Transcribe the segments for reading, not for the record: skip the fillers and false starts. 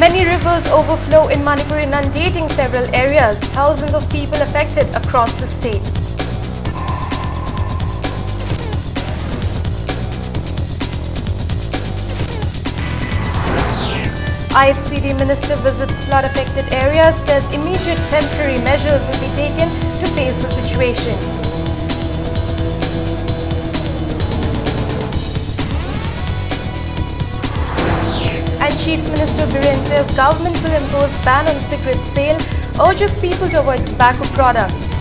Many rivers overflow in Manipur, inundating several areas. Thousands of people affected across the state. IFCD Minister visits flood-affected areas, says immediate temporary measures will be taken to face the situation. And Chief Minister Biren says government will impose ban on cigarette sale, urges people to avoid tobacco products.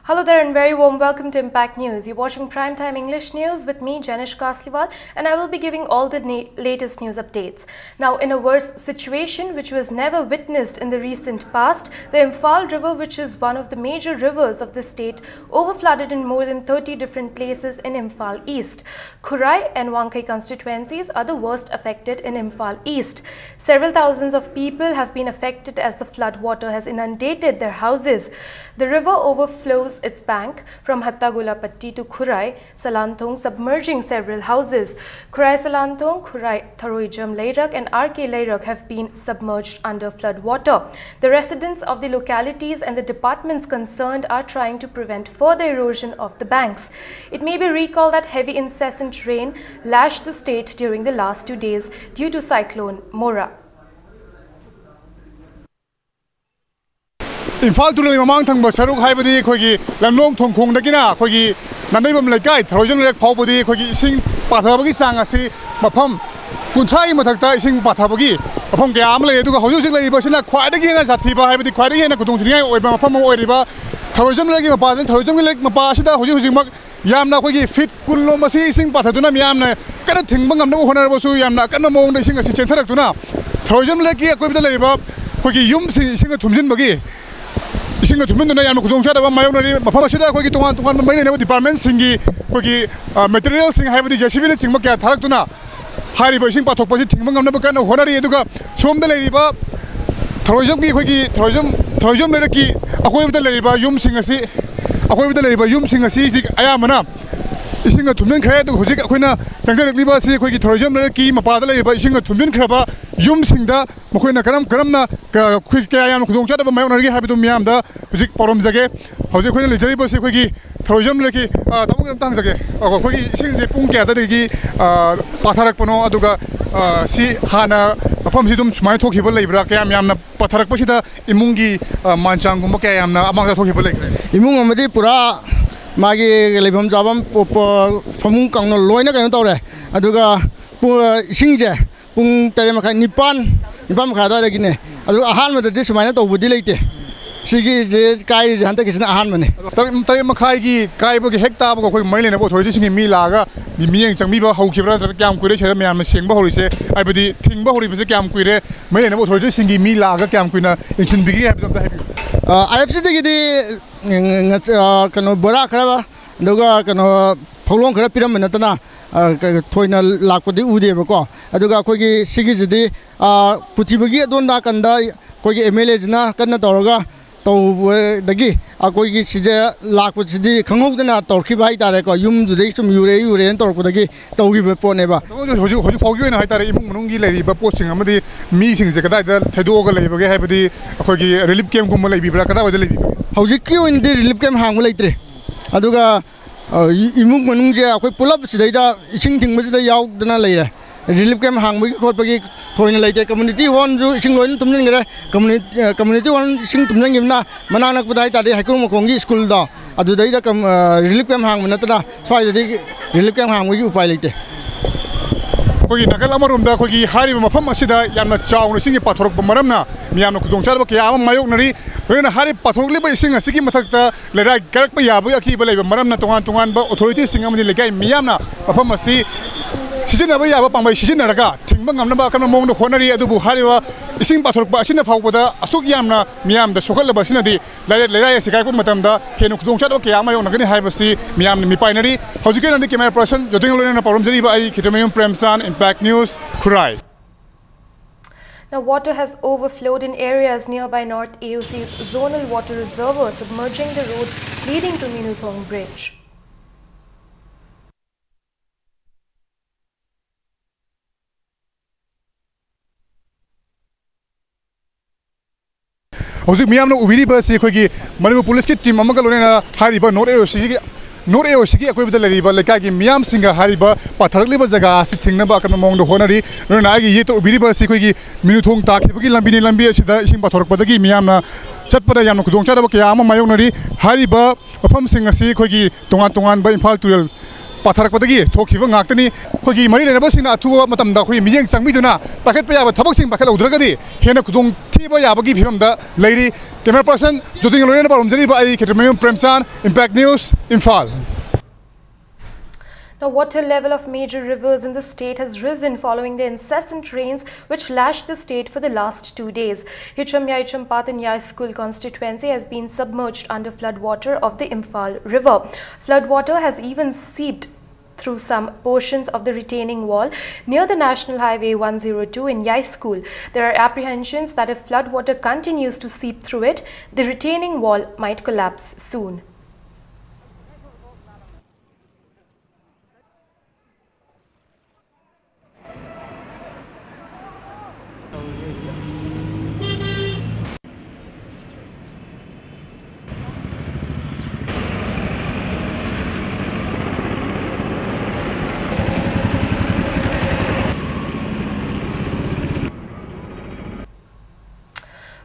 Hello there and very warm welcome to Impact News. You're watching Primetime English News with me, Janish Kasliwal, and I will be giving all the latest news updates. Now, in a worse situation which was never witnessed in the recent past, the Imphal River, which is one of the major rivers of the state, overflooded in more than 30 different places in Imphal East. Khurai and Wangkai constituencies are the worst affected in Imphal East. Several thousands of people have been affected as the flood water has inundated their houses. The river overflows its bank from Hattagulapatti to Khurai Salanthong, submerging several houses. Khurai Salanthong, Khurai Tharoijam Leirak and RK Leirak have been submerged under flood water. The residents of the localities and the departments concerned are trying to prevent further erosion of the banks. It may be recalled that heavy incessant rain lashed the state during the last 2 days due to cyclone Mora. Imphal Tulay Mamang Thang Basaruk Haibadi, Kogi, Lamong Tongkong Dagina, Kogi, Nanabam Lakai, Trojan Lake Popodi, Kogi, Sing Patabagi Sangasi, Mapam, Kuntrai Mataka, Sing Patabagi, upon Gamla, to Hosula, Bosina, quite again as Atiba, Haibadi, quite again, I could do or Mapam or Riva, Trojan Lake Mapan, Trojan Lake Mapasida, Hosumak, Yamna, Kogi, Fit, Kulomasi, Sing Pataduna, Yamna, kind of thing, Bangam, no honorable Yamna, and among the singers in Tarakuna, Trojan Lake, equipped the labor, Kogi Yum sing a Tumjin Bagi. Singa tumen na yan kudong chada ba mayo na mapama sida ko gi tungan may ne department singi ko gi material sing haibadi JCB le singma kya tharak tuna hari ba sing pathok pa si thingma ngamna ba kana honari eduga somda le riba throjam gi ko gi throjam le ki akoi bda le riba yum sing asi akoi bda le riba yum sing asi ji aya mana isinga tumen khare du hojik akoina changjar liba si ko gi throjam le ki mapa da le riba isinga tumen khara yum singda makoina karamna ka kya yan kudong chada ba mayo na gi habidu miam da hojik porom jage hojik koina le jari ba si ko gi throjam le ki tamang tang jage ko gi sing je pung kya da gi patharak pano aduga si hana mafam si dum sumai thokhi ba leibra kya miam na patharak pa si da imungi manchang gum kya yam na amang da thokhi ba leibra imung amadi pura magi leibam jabam phamung kangno loina kaino tawre aduga singje Pung tadi makan nipan makan ada lagi ni. Aduh ahan mana tadi semuanya tahu budi lagi. Sigi je kai je hantar kisah ahan mana. Tadi makai gi kai bagi hektar bagi kau main ni nak buat hari singi mi laga mi yang cang mi bah hau kibran tapi kiam kuire cera mian mesing bah hari se. Ay budi ting bah hari besi kiam kuire main ni nak buat hari singi mi laga kiam kuina ingin bigi apa tu tak happy. IFC tu jadi kena berak kerana, juga kena Polong kerana piram mana tanah thoina lakpadi ude bako aduga kogi sigijidi puti bagi adonda kanda kogi MLA jina kanna tawraga taw dagi kogi side lakpadi khangogdana tawrki bai tare ko yum judai sum yure tawrku dagi tawgi be pone ba hoji phogi na hai tare imung munungi lei ba posting amadi mi sing se kada da thaidoga lei bage haibadi kogi relief camp gum lei bibra kada wada lei hoji ki indi relief camp hang leitre aduga imung manungje akoi pulap sidaida ising thing masida yaw dana leire relief camp hang bagi khot bagi thoina leite community hon ju ising loin tumjin gare community hon ising tumjin gimna manana kudai ta de haikung makongi school da adu daida relief camp hang manata swai de relief camp hang bagi upai leite kogi nakal amarum da kogi hari mafam asida yamna chawna singi pathorok maramna miyamna kudong char ba kya am mayok nari rena hari pathorok le ba singa sigi mathakta lera karak pa ya ba ki ba le maramna tongan ba authority singa mani lekai miyamna mafam asi sijina ba ya ba pangbai sijina raga thingba ngamna ba kana mong no khonari adubu hari wa ising pathorok ba asina phawbada asuk yamna miyam da sokal ba sina di lera sikai ko matam da henu kudong char ba kya mayok nagani hai ba si miyam mi painari hojike nandi camera person joting lona parom jari ba ai kitameyum premsan Impact News, Khurai. Now, water has overflowed in areas nearby North AOC's zonal water reservoir, submerging the road leading to Minuthong Bridge. hojik miyam na ubiri ba si khoi gi Manipur police ki team amaga lorena hari ba nore osi Nor Eosiki, a quiver river, like I Miam Singer Hariba, Patarliba Zaga, sitting Nabak among the Honori, Renagi, Yeto, Biriba, Siki, Minutung Tak, Lambini Lambia, Shimbator Pataki, Miama, Chatpada Yamakudong Chadabakayama, Mayonari, Hariba, a pump singer, Sikogi, Tongan by Impaltuel. Patarapatagi, Toki Actani, Kogi Marina Basina, two Matam Dahui, Miyang Samiduna, Paket Paya, Tabaxing, Pakal Dragadi, Hena Kudung, Tiba Yabagi, him the lady, camera person, Joding Lorena from Deriba, Ketamanium Premsan, Impact News, Infal. Now, water level of major rivers in the state has risen following the incessant rains which lashed the state for the last 2 days. Hicham Yaicham Path in Yai School constituency has been submerged under floodwater of the Imphal River. Floodwater has even seeped through some portions of the retaining wall near the National Highway 102 in Yai School. There are apprehensions that if floodwater continues to seep through it, the retaining wall might collapse soon.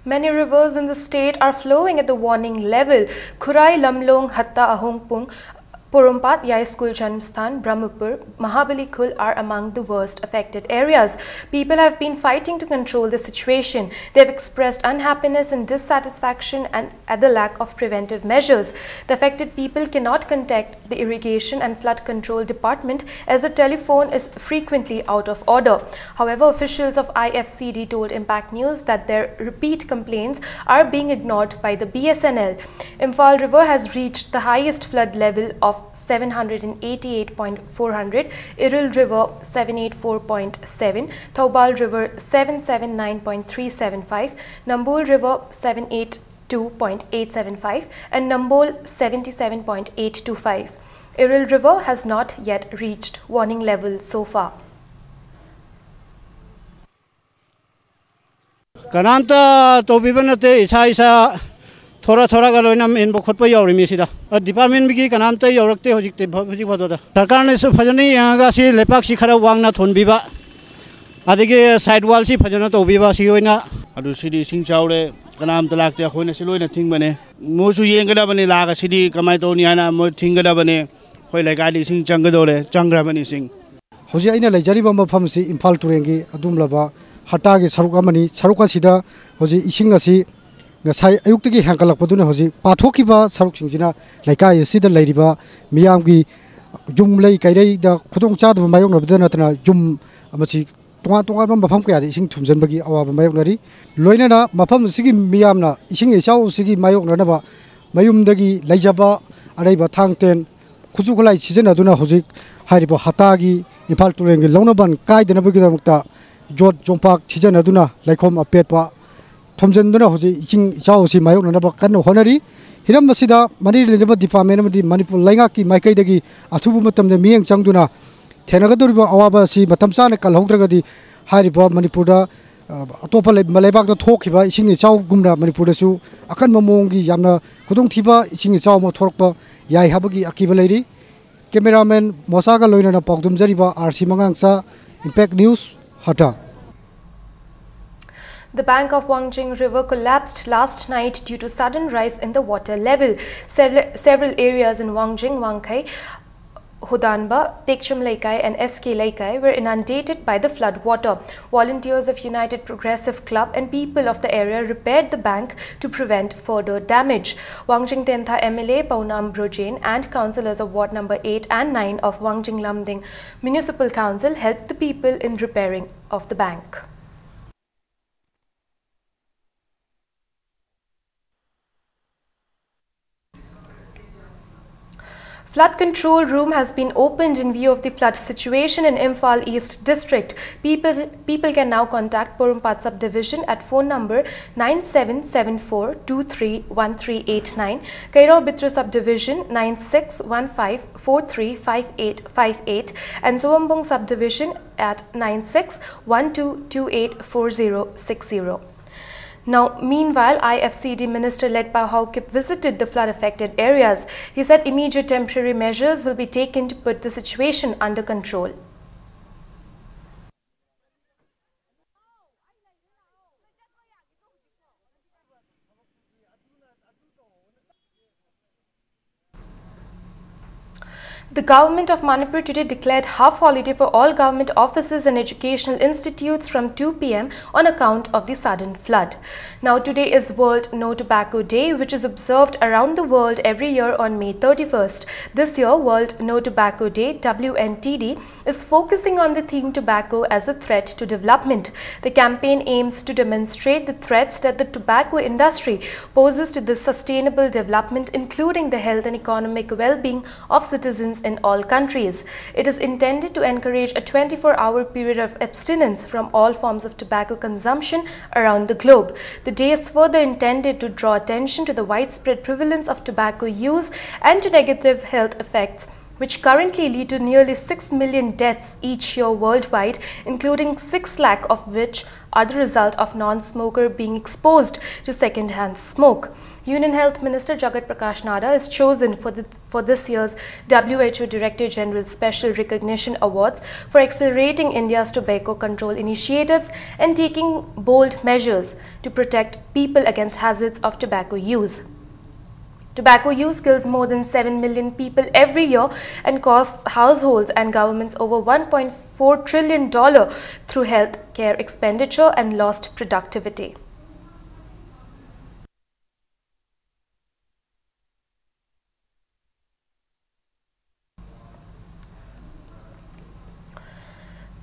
Many rivers in the state are flowing at the warning level. Khurai, Lamlong, Hatta, Ahongpung, Porumpat, Yai School Janmsthan, Brahmapur, Mahabali Khul are among the worst affected areas. People have been fighting to control the situation. They have expressed unhappiness and dissatisfaction at the lack of preventive measures. The affected people cannot contact the Irrigation and Flood Control Department as the telephone is frequently out of order. However, officials of IFCD told Impact News that their repeat complaints are being ignored by the BSNL. Imphal River has reached the highest flood level of 788.400, Iril River 784.7, Thoubal River 779.375, Nambol River 782.875 and Nambol 77.825. Iril River has not yet reached warning level so far. Kananta to bibanate isa थोड़ा थोड़ा गलो ना इन बखत पर यार मिसिदा department भी की कनाम तो यारकते हो जिक्ते भजी बदोदा सरकार ने सब फजनी यहाँ का सी लेपाक सी खरा वांगना थोन बीबा आदि के साइड वाल सी फजना तो बीबा सी होई ना अदु सिदी सिंग चावले कनाम तो लागते होई ना सिलोई ना थिंग बने मोसु यें कदा बने लागा सिदी कमाई तो नहीं आना मो थिंग कदा बने होई लगाली सिंग चंगदोले चंगरा बने सिंग होजी आइना लेजारी बम फम सी इम्फाल तुरेंगी अदुमलबा हटा के सरुका मनी सरुका सिदा होजी इसिंग असी ngasai ayuk tagi hangkalak paduna hoji pathokiba saruk singjina laikai asida leiriba miyam gi jum lei kairei da khudong cha da mayong nabdana tana jum amachi tonga tonga bam bafam kya ising thumjan bagi awa mayong nari loina na mafam sigi miyam na ising echau sigi mayong na ba mayum dagi leijaba araiba thangten khuju khulai chijena duna hoji hairiba hatagi Imphal turengi longnaban kai dena bagi damukta jot jompak chijena duna laikhom apetpa Thomjanduna hoji iching chao si mayok na ba kan honari hiram basida mani leba department madi Manipur lainga ki maikai dagi athubu matam de mieng changduna thenaga doriba awaba si matam sa na kal hogdragadi hariba Manipur da atopa malebak da thokhiba ising chao gumra Manipur da su akan mamongi yamna khudong thiba ising chao mo thorokpa yai habagi akiba leiri cameraman mosaga loina na pagdum jariba RC mangangsa Impact News Hata. The bank of Wangjing River collapsed last night due to sudden rise in the water level. Several areas in Wangjing, Wangkai, Hudanba, Tekcham Laikai and SK Laikai were inundated by the flood water. Volunteers of United Progressive Club and people of the area repaired the bank to prevent further damage. Wangjing Tentha MLA Paunam Brojain and councillors of Ward number 8 and 9 of Wangjing Lamding Municipal Council helped the people in repairing of the bank. Flood control room has been opened in view of the flood situation in Imphal East District. People can now contact Porumpat Subdivision at phone number 9774231389, Kairo Bitra Subdivision 9615435858 and Soambung Subdivision at 9612284060. Now, meanwhile, IFCD Minister led by Haukip visited the flood-affected areas. He said immediate temporary measures will be taken to put the situation under control. The government of Manipur today declared half holiday for all government offices and educational institutes from 2 p.m. on account of the sudden flood. Now today is World No Tobacco Day, which is observed around the world every year on May 31st. This year, World No Tobacco Day (WNTD) is focusing on the theme tobacco as a threat to development. The campaign aims to demonstrate the threats that the tobacco industry poses to the sustainable development, including the health and economic well-being of citizens in all countries. It is intended to encourage a 24-hour period of abstinence from all forms of tobacco consumption around the globe. The day is further intended to draw attention to the widespread prevalence of tobacco use and to negative health effects, which currently lead to nearly 6 million deaths each year worldwide, including 6 lakh of which are the result of non-smoker being exposed to second-hand smoke. Union Health Minister Jagat Prakash Nada is chosen for this year's WHO Director General Special Recognition Awards for accelerating India's tobacco control initiatives and taking bold measures to protect people against hazards of tobacco use. Tobacco use kills more than 7 million people every year and costs households and governments over $1.4 trillion through health care expenditure and lost productivity.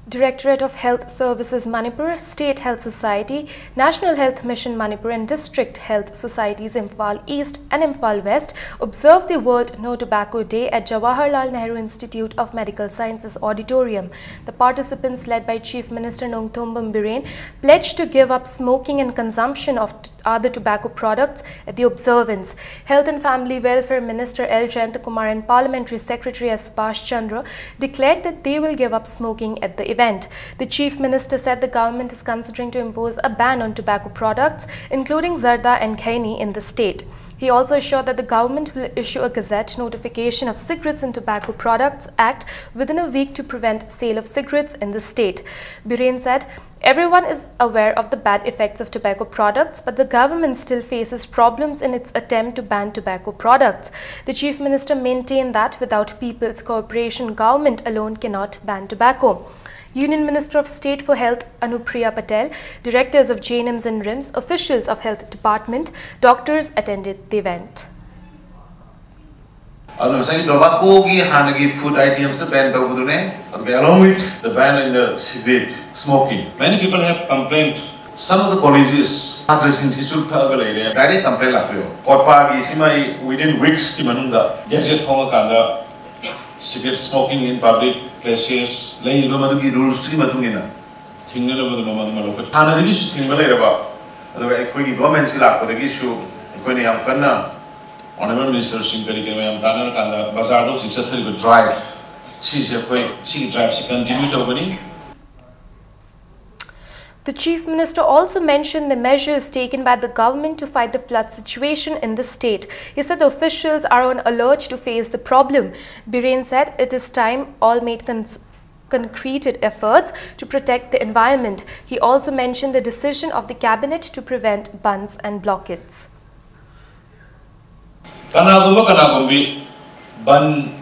Directorate of Health Services Manipur, State Health Society, National Health Mission Manipur and District Health Societies Imphal East and Imphal West observed the World No Tobacco Day at Jawaharlal Nehru Institute of Medical Sciences Auditorium. The participants, led by Chief Minister Nongthombam Biren, pledged to give up smoking and consumption of other tobacco products at the observance. Health and Family Welfare Minister L. Jayantakumar and Parliamentary Secretary S. Subhash Chandra declared that they will give up smoking at the event. The Chief Minister said the government is considering to impose a ban on tobacco products, including Zarda and Khaini, in the state. He also assured that the government will issue a gazette notification of Cigarettes and Tobacco Products Act within a week to prevent sale of cigarettes in the state. Biren said, everyone is aware of the bad effects of tobacco products, but the government still faces problems in its attempt to ban tobacco products. The Chief Minister maintained that without people's cooperation, government alone cannot ban tobacco. Union Minister of State for Health Anupriya Patel, directors of JNMs and RIMS, officials of Health Department, doctors attended the event. Tobacco food items ban along with the ban in the cigarette smoking. Many people have complained. Some of the colleges direct complaint within weeks cigarette smoking in public places. Rules Honorable Minister The Chief Minister also mentioned the measures taken by the government to fight the flood situation in the state. He said the officials are on alert to face the problem. Biren said it is time all made concreted efforts to protect the environment. He also mentioned the decision of the cabinet to prevent bunds and blockades. Ban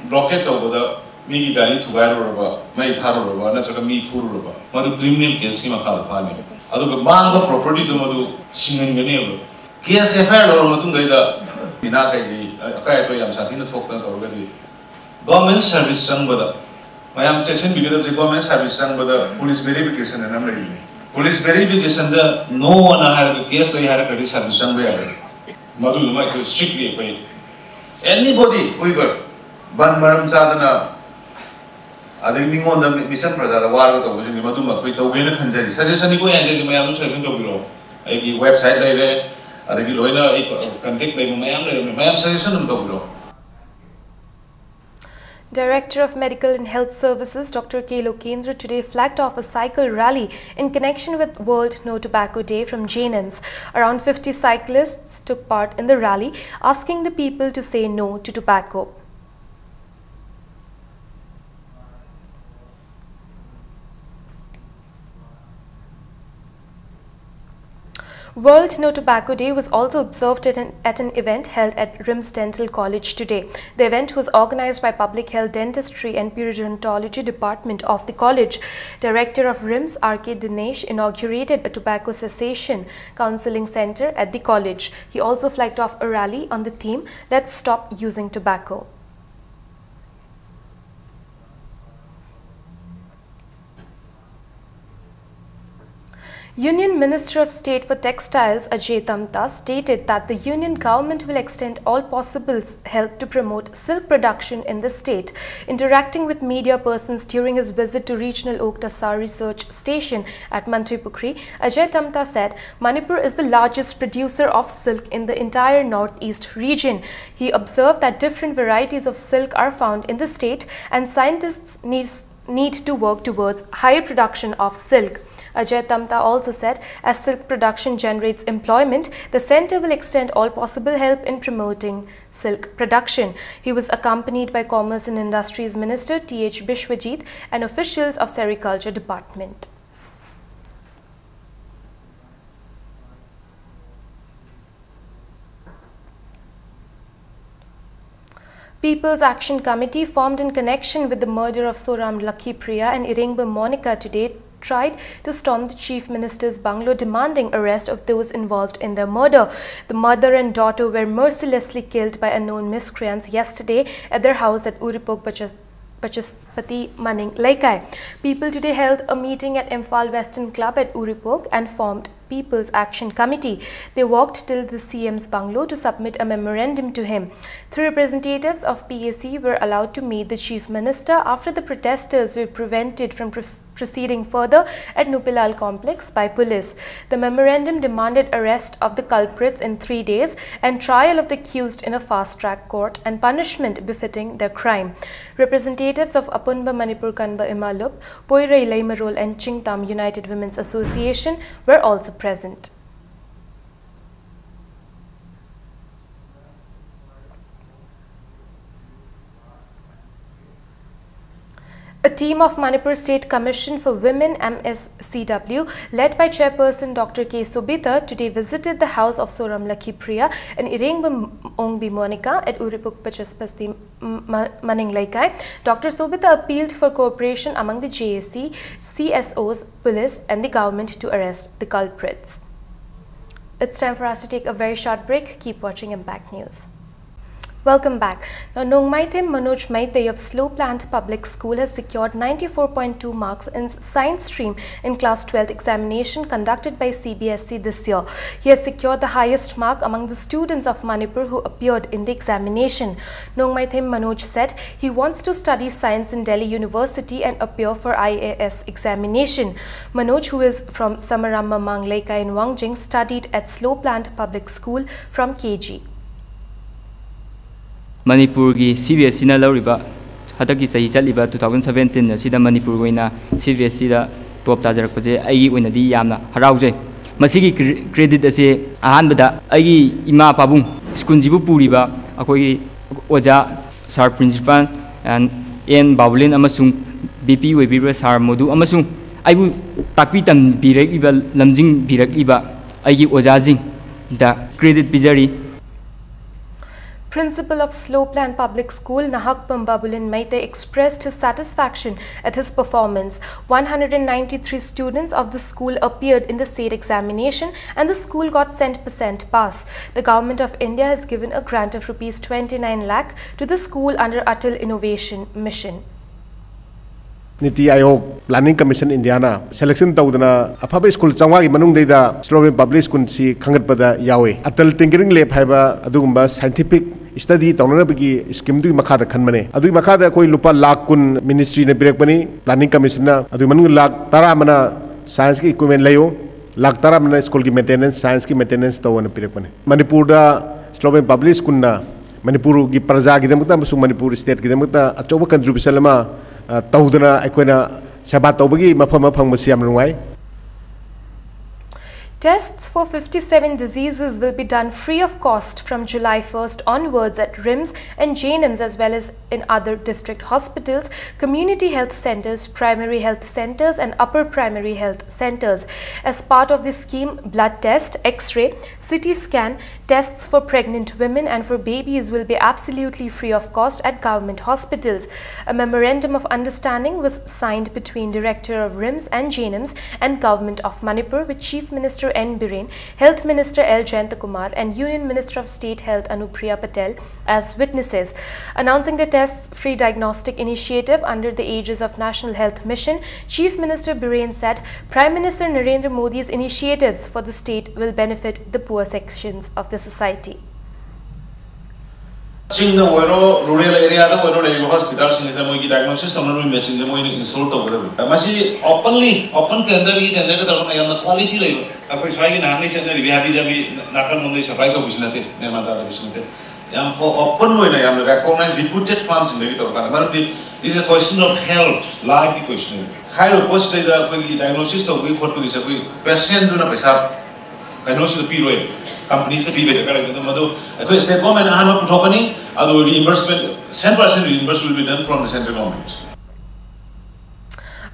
blockade over the me gari thugairuraba mai tharuraba natraga mi phururaba madu criminal case ki makal phani adu bang property do madu singengani case FIR lor matung gaida dina kai akai to yam sathi na thokta torgadi government service sangbada mayam section bigada government service sangbada police verification and amri police verification da no one have case they had a service sangba madu mai strictly kai anybody whoever ban maram sadana ading ningon da mission prajada war to bujing ma tum koi to bena khanjari suggestion ko yange ki mayam suggestion to biro ai ki website lai re adigi loina ai contact lai mayam suggestion to biro. Director of Medical and Health Services Dr. K. Lokendra today flagged off a cycle rally in connection with World No Tobacco Day from JNIMS. Around 50 cyclists took part in the rally, asking the people to say no to tobacco. World No Tobacco Day was also observed at an event held at RIMS Dental College today. The event was organized by Public Health Dentistry and Periodontology Department of the college. Director of RIMS, R.K. Dinesh, inaugurated a tobacco cessation counseling center at the college. He also flagged off a rally on the theme, "Let's Stop Using Tobacco." Union Minister of State for Textiles Ajay Tamta stated that the Union government will extend all possible help to promote silk production in the state. Interacting with media persons during his visit to Regional Oktasar Research Station at Manipur, Ajay Tamta said Manipur is the largest producer of silk in the entire northeast region. He observed that different varieties of silk are found in the state and scientists need to work towards higher production of silk. Ajay Tamta also said, as silk production generates employment, the centre will extend all possible help in promoting silk production. He was accompanied by Commerce and Industries Minister T.H. Bishwajit and officials of Sericulture Department. People's Action Committee formed in connection with the murder of Soram Lakhi Priya and Iringba Monica today tried to storm the Chief Minister's bungalow, demanding arrest of those involved in their murder. The mother and daughter were mercilessly killed by unknown miscreants yesterday at their house at Uripok Pachaspati Maning Laikai. People today held a meeting at Imphal Western Club at Uripok and formed People's Action Committee. They walked till the CM's bungalow to submit a memorandum to him. 3 representatives of PAC were allowed to meet the Chief Minister after the protesters were prevented from proceeding further at Nupilal complex by police. The memorandum demanded arrest of the culprits in 3 days and trial of the accused in a fast-track court and punishment befitting their crime. Representatives of Apunba Manipur Kanba Imalup, Poirai Laimarol and Chingtam United Women's Association were also present. A team of Manipur State Commission for Women MSCW, led by Chairperson Dr. K. Sobita, today visited the house of Soram Lakhi Priya and Iringba Ongbi Monica at Uripuk Pachaspasti Maning Laikai. Dr. Sobita appealed for cooperation among the JAC, CSOs, police and the government to arrest the culprits. It's time for us to take a very short break. Keep watching Impact News. Welcome back. Now, Nongmaithim Manoj Maithe of Slow Plant Public School has secured 94.2 marks in Science stream in Class 12th examination conducted by CBSE this year. He has secured the highest mark among the students of Manipur who appeared in the examination. Nongmaithim Manoj said he wants to study science in Delhi University and appear for IAS examination. Manoj, who is from Samaramma Manglaika in Wangjing, studied at Slow Plant Public School from KG. Manipur ki CBSE na lauriba hataki sahi chaliba 2017 asida Manipur goina CBSE da top tajarakpaje ai oina di yamna harauje masigi credit ase ahanbada ai ima pabung school jibu puriba akoi oja sir principal and en Babulin amasung BP webira sir modu amasung aibu takpi tam birak iba lamjing birak iba ai oja jing da credit bijari. Principal of Slow Plant Public School, Nahakpam Babulin Maithe, expressed his satisfaction at his performance. 193 students of the school appeared in the state examination and the school got 100% pass. The Government of India has given a grant of Rs 29 lakh to the school under Atal Innovation Mission. Niti Ayog Planning Commission Indiana selection tawdana afaba school changwa gi manung deida Slow Plant Public School si khangat pada yawe Atal Tinkering Lab haiba adugumba scientific study tawna bagi scheme du makha da khanmane adu makha da koi lupa lakh kun ministry ne birek bani Planning Commission na adu manung lakh tara mana science ki equipment layo lakh tara mana school ki maintenance science ki maintenance tawna birek bani Manipur da Slow Plant Public School na Manipur gi praja gi damukta amasung Manipur state gi damukta achoba contribution lama tawduna aikoina seba tawbagi mafam phang masiam rungai. Tests for 57 diseases will be done free of cost from July 1st onwards at RIMS and JNIMS as well as in other district hospitals, community health centers, primary health centers and upper primary health centers. As part of the scheme, blood test, X-ray, CT scan, tests for pregnant women and for babies will be absolutely free of cost at government hospitals. A memorandum of understanding was signed between Director of RIMS and JNIMS and Government of Manipur with Chief Minister N. Biren, Health Minister L. Jayantakumar and Union Minister of State Health Anupriya Patel as witnesses. Announcing the tests-free diagnostic initiative under the aegis of National Health Mission, Chief Minister Biren said Prime Minister Narendra Modi's initiatives for the state will benefit the poor sections of the society. Rural area hospital diagnosis machine installed open tender quality open recognized reputed farms is a question of health, life question. Higher post diagnosis of patient do not diagnosis of period. Companies be the state government and company, although reimbursement, 10% reimbursement will be done from the central government.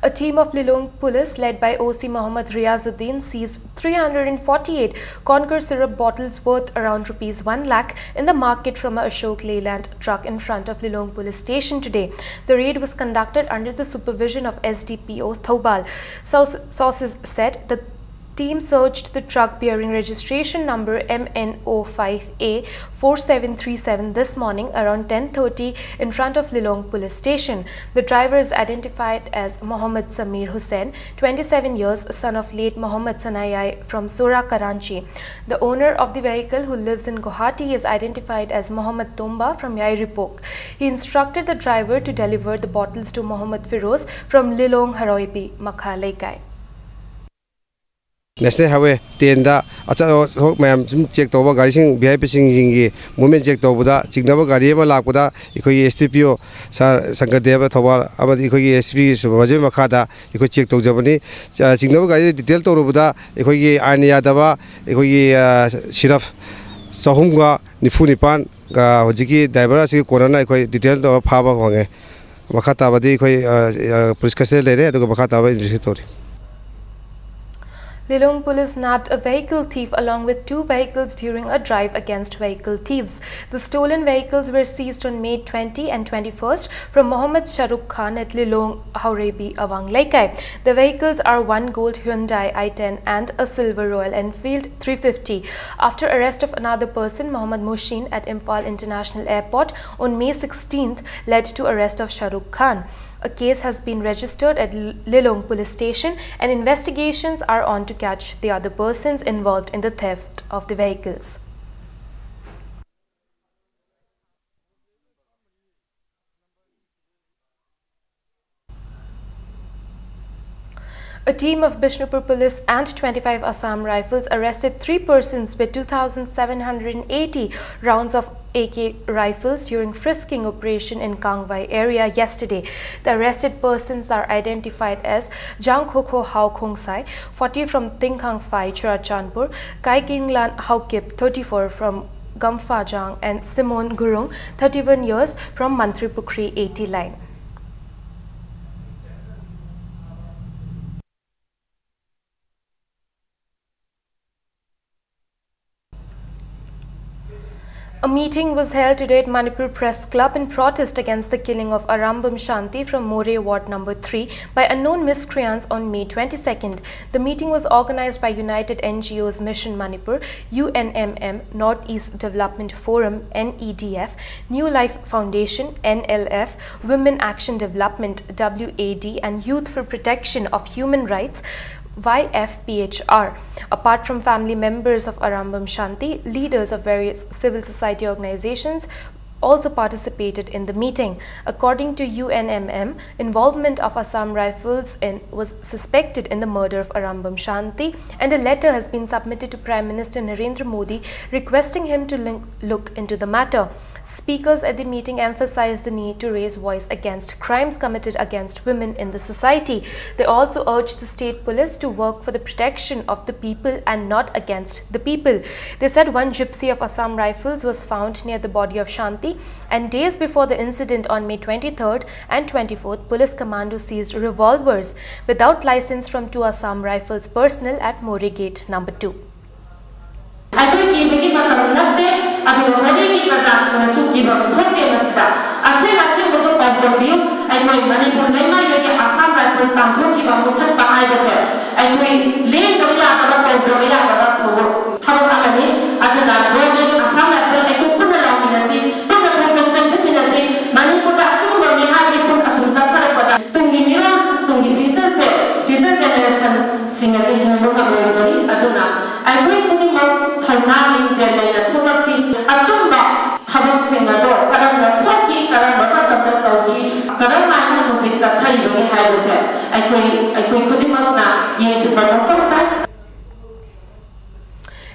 A team of Lilong police led by OC Mohammad Riazuddin seized 348 Conquer syrup bottles worth around ₹1 lakh in the market from a Ashok Leyland truck in front of Lilong police station today. The raid was conducted under the supervision of SDPO Thoubal. Sources said that team searched the truck bearing registration number MNO5A 4737 this morning around 10:30 in front of Lilong police station. The driver is identified as Mohammad Samir Hussain, 27 years, son of late Mohammad Sanayai from Sora, Karachi. The owner of the vehicle, who lives in Guwahati, is identified as Mohammad Tomba from Yairipok. He instructed the driver to deliver the bottles to Mohammad Firoz from Lilong Haroipi, Makha Laikai. National Highway 10 da acharo mayam check toba gari sing VIP sing jingi movement check toba da chignaba gari ma lakpada ikoi STPO sar Sangadeva Thoba amadi ikoi SP Subhaje makha da ikoi check tojabani chignaba gari detail torubuda ikoi aina daba ikoi siraf sahumga nifunipan ga hojiki driver asi corona ikoi detail to phaba wange makha tabadi ikoi police custody lere aduga makha taba investigate. Lilong police nabbed a vehicle thief along with 2 vehicles during a drive against vehicle thieves. The stolen vehicles were seized on May 20 and 21st from Mohammad Shahrukh Khan at Lilong Haurebi, Awang Laikai. The vehicles are one gold Hyundai i10 and a silver Royal Enfield 350. After arrest of another person, Mohammad Mushin, at Imphal International Airport on May 16th led to arrest of Shahrukh Khan. A case has been registered at Lilong police station and investigations are on to catch the other persons involved in the theft of the vehicles. A team of Bishnupur police and 25 Assam Rifles arrested 3 persons with 2,780 rounds of AK rifles during frisking operation in Kangwai area yesterday. The arrested persons are identified as Jang Khokho Hao Khongsai, 40 from Tingkhang Phai, Churachandpur, Kai Kinglan Haukip, 34 from Gamphajang, and Simon Gurung, 31 years, from Mantripukri 80 line. A meeting was held today at Manipur Press Club in protest against the killing of Arambam Shanti from More Ward number 3 by unknown miscreants on May 22nd. The meeting was organized by United NGOs Mission Manipur, UNMM, Northeast Development Forum, NEDF, New Life Foundation, NLF, Women Action Development, WAD, and Youth for Protection of Human Rights, YFPHR. Apart from family members of Arambam Shanti, leaders of various civil society organizations also participated in the meeting. According to UNMM, involvement of Assam Rifles was suspected in the murder of Arambam Shanti, and a letter has been submitted to Prime Minister Narendra Modi requesting him to look into the matter. Speakers at the meeting emphasized the need to raise voice against crimes committed against women in the society. They also urged the state police to work for the protection of the people and not against the people. They said one gypsy of Assam Rifles was found near the body of Shanti, and days before the incident on May 23rd and 24th, police commando seized revolvers without license from 2 Assam Rifles personnel at More Gate number 2.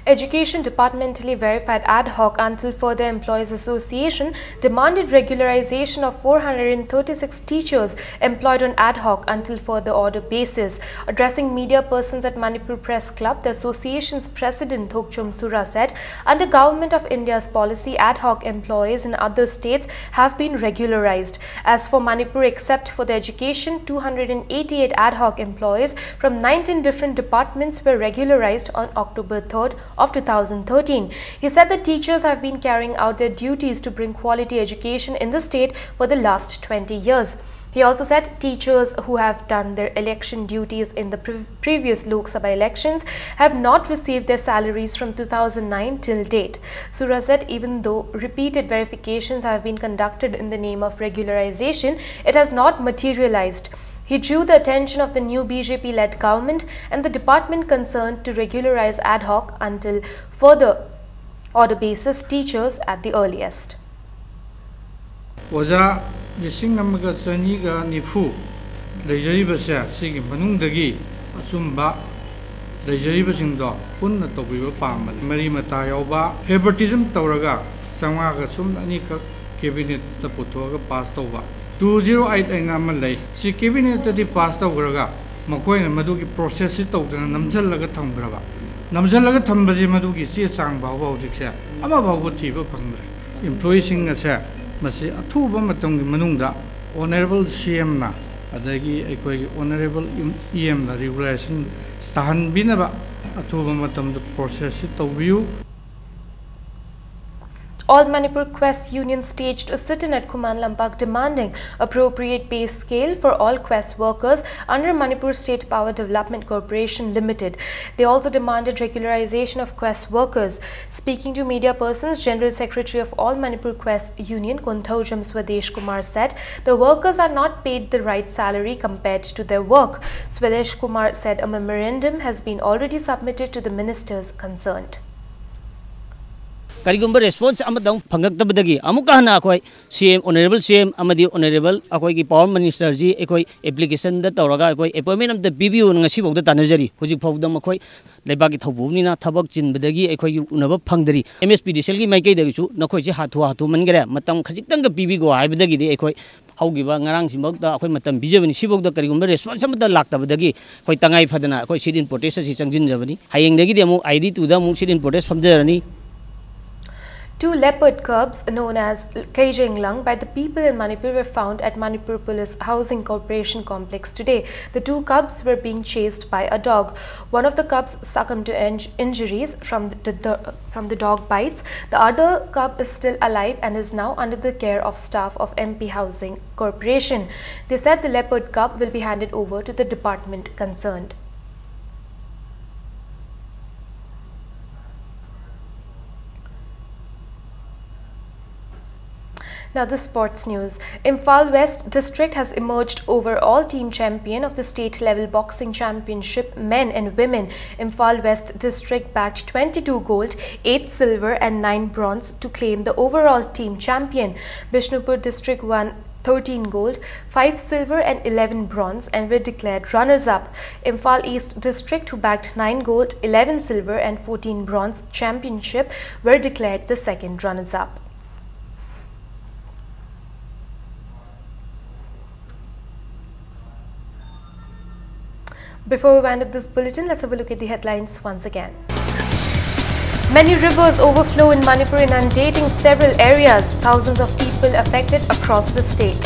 Education departmentally verified ad hoc until further employees association demanded regularization of 436 teachers employed on ad hoc until further order basis. Addressing media persons at Manipur Press Club, the association's president Thokchum Sura said, under Government of India's policy, ad hoc employees in other states have been regularized. As for Manipur, except for the education, 288 ad hoc employees from 19 different departments were regularized on October 3rd of 2013. He said the teachers have been carrying out their duties to bring quality education in the state for the last 20 years. He also said teachers who have done their election duties in the previous Lok Sabha elections have not received their salaries from 2009 till date. Sura said even though repeated verifications have been conducted in the name of regularization, it has not materialized. He drew the attention of the new BJP-led government and the department concerned to regularize ad hoc until further order basis teachers at the earliest. Waja Jising Namaga Saniga Nifu, Lejaribasa, Sigi Manundagi, Atsumba, Lejaribasindo, Puna Tobiba Pam, Marimata Yoba, Favoritism Tauraga, Samaga Sum Anika cabinet the Putoga passed over. 208 Malay, she cabinet the passed over Makoy and Maduki process it out and Namzalaga Tambrava. Namzalaga Tambazi Maduki, see a sang Baba Dixa, about what Tiba Panga. Employees in a set, Masi Atuba Matung Manunda, Honorable CM Na, Adagi, Honorable EM, the regulation, Tahan Binaba, Atuba Matum, the process it of view. All Manipur Quest Union staged a sit-in at Kuman Lampak demanding appropriate pay scale for all Quest workers under Manipur State Power Development Corporation Limited. They also demanded regularization of Quest workers. Speaking to media persons, General Secretary of All Manipur Quest Union, Konthaujam Swadesh Kumar said the workers are not paid the right salary compared to their work. Swadesh Kumar said a memorandum has been already submitted to the ministers concerned. Karigumba response amadang phangaktabadagi amuka hana akoi CM honorable CM amadi honorable akoi ki power minister ji ekoi application da tawraga ekoi appointment of the BBO ngasi bawda tanajari hojik phawda makoi leba ki thobuni na thabak chinbadagi ekoi unaba phangdari MSPDCL gi maikai dagisu nakoi ji hatu mangare matam khajitang ga BB go haibadagi de ekoi haugiba ngarang simbok da akoi matam bijabani sibok da karigumba response amada laktabadagi koi tangai phadana akoi sidin protest si changjin jabani hayeng dagi de amu ID2 da mu sidin protest famjarani. 2 leopard cubs known as Kajenglang by the people in Manipur were found at Manipur Police Housing Corporation complex today. The 2 cubs were being chased by a dog. One of the cubs succumbed to injuries from the dog bites. The other cub is still alive and is now under the care of staff of MP Housing Corporation. They said the leopard cub will be handed over to the department concerned. Now the sports news. Imphal West District has emerged overall team champion of the state level boxing championship men and women. Imphal West District bagged 22 gold, 8 silver and 9 bronze to claim the overall team champion. Bishnupur District won 13 gold, 5 silver and 11 bronze and were declared runners-up. Imphal East District, who bagged 9 gold, 11 silver and 14 bronze championship, were declared the second runners-up. Before we wind up this bulletin, let's have a look at the headlines once again. Many rivers overflow in Manipur, inundating several areas. Thousands of people affected across the state.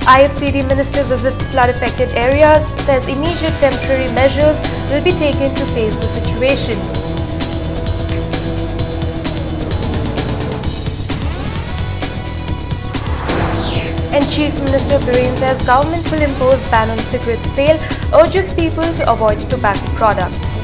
IFCD Minister visits flood-affected areas, says immediate temporary measures will be taken to face the situation. And Chief Minister Birren says government will impose ban on cigarette sale, urges people to avoid tobacco products.